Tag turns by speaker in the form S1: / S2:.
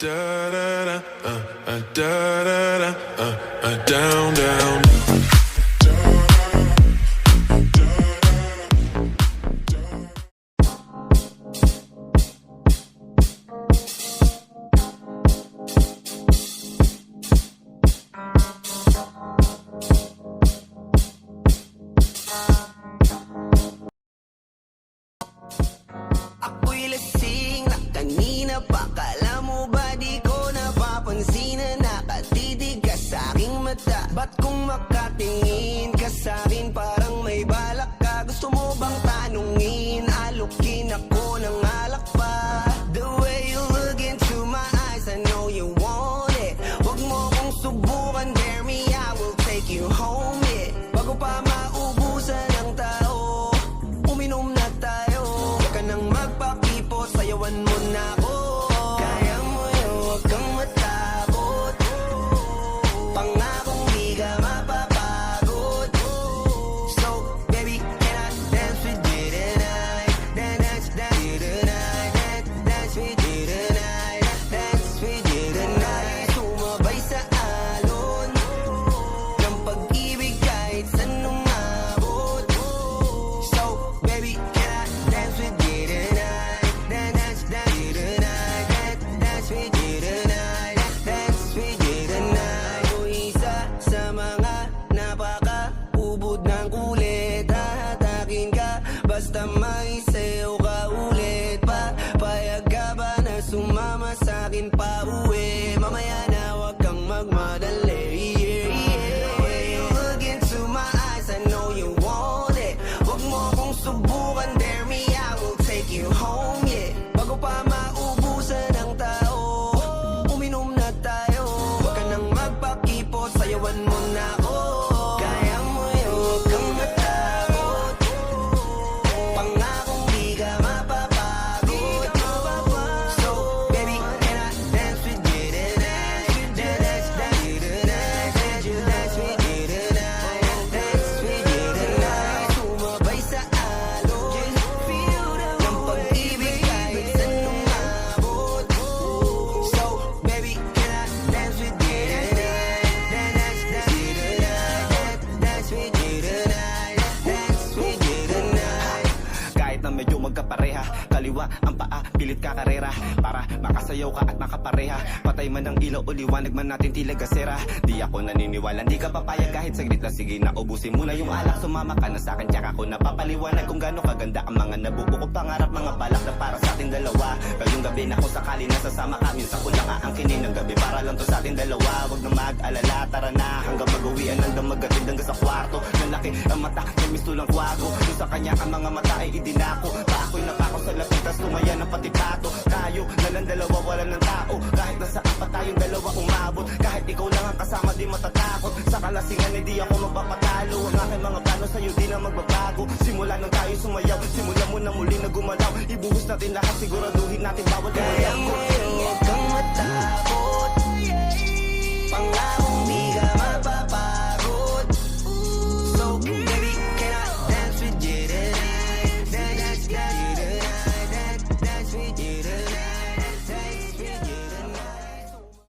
S1: Da da da, da da da, down, down.
S2: Ako'y lasing na kanina pa. Kala mo ba di ko napapansin na nakatitig ka sa aking mata? Ba't kung makatingin ka sa akin parang may balak ka? Gusto mo bang tanungin? Alukin ako ng alak pa. The way you look into my eyes, I know you want it. Wag mo kong subukan, dare me, I will take you home, yeah. Bago pa maubusan ng tao, uminom na tayo. Huwag ka nang magpakipot, sayawan mo na ako. Kaya mo yun, huwag kang matakot. Pangakong di ka mapapagod. So, baby, can I dance with you tonight? Dance with you tonight. Dance with you tonight. Dance with you tonight. Sumabay sa alon ng pag-ibig kahit saan umabot. So, baby, can I dance with you tonight? Dance with you tonight. Dance with you tonight. Dance with you tonight. O isa sa mga napaka-ubod ng kulit. Hahatakin ka basta may sayo ka ulit pa. Payag ka ba na sumama sa'kin pa uwi? Mamaya na wag kang magmadali. The way you look into my eyes, I know you want it. Wag mo kong subukan, dare me, I will take you home, yeah. Bago pa maubusan ng tao, uminom na tayo. Wag ka nang magpakipot, sayawan mo na ako. Kaya mo yun, wag kang matakot. Pangakong di ka mapapagod. So, baby, can I dance with you tonight? Dance with you tonight. Dance with you tonight. Dance with you tonight. Sumabay sa alon ng pag-ibig kahit saan umabot. So, baby, can I dance with you tonight? Dance with you tonight. Dance with you tonight. Dance with you tonight.
S3: Kahit na medyo magkapareha, kaliwa ang paa, pilit ka karera. Para makasayaw ka at makapareha. Patay man ang ilaw o liwanag man natin tila gasera. Di ako naniniwala, di ka papayag kahit saglit na. Sige na ubusin mo na yung alak, sumama ka na sa'kin. Tsaka ako napapaliwanag kung gaano kaganda ang mga nabuo ko pangarap. Mga balak na para sa ating dalawa. Ngayong gabi na kung sakali nasasama ka, minsan ko lang aangkinin ng gabi para lang to sa ating dalawa. Wag na mag-alala, tara na hanggang mag-uwian ng damagatid hanggang sa kwarto. Nalaki ang mata, may mistulang kwago. Yung sa kanya ang mga mata ay idinako. Pa ako'y napako sa lapit, tas tumaya ng pati pato. Tayo na lang dalawa, wala ng tao. Kahit nasaan pa tayong dalawa umabot. Kahit ikaw lang ang kasama, di matatakot. Sa kalasingan, hindi ako magpapatalo. Ang aking mga plano sa'yo, di na magbabago. Simula nang tayo sumayaw, simula mo na muli na gumalaw. Ibuhos natin lahat, siguraduhin natin bawat
S2: Kaya
S3: gumalaw.
S2: mo yun, huwag kang matakot. Pangakong di ka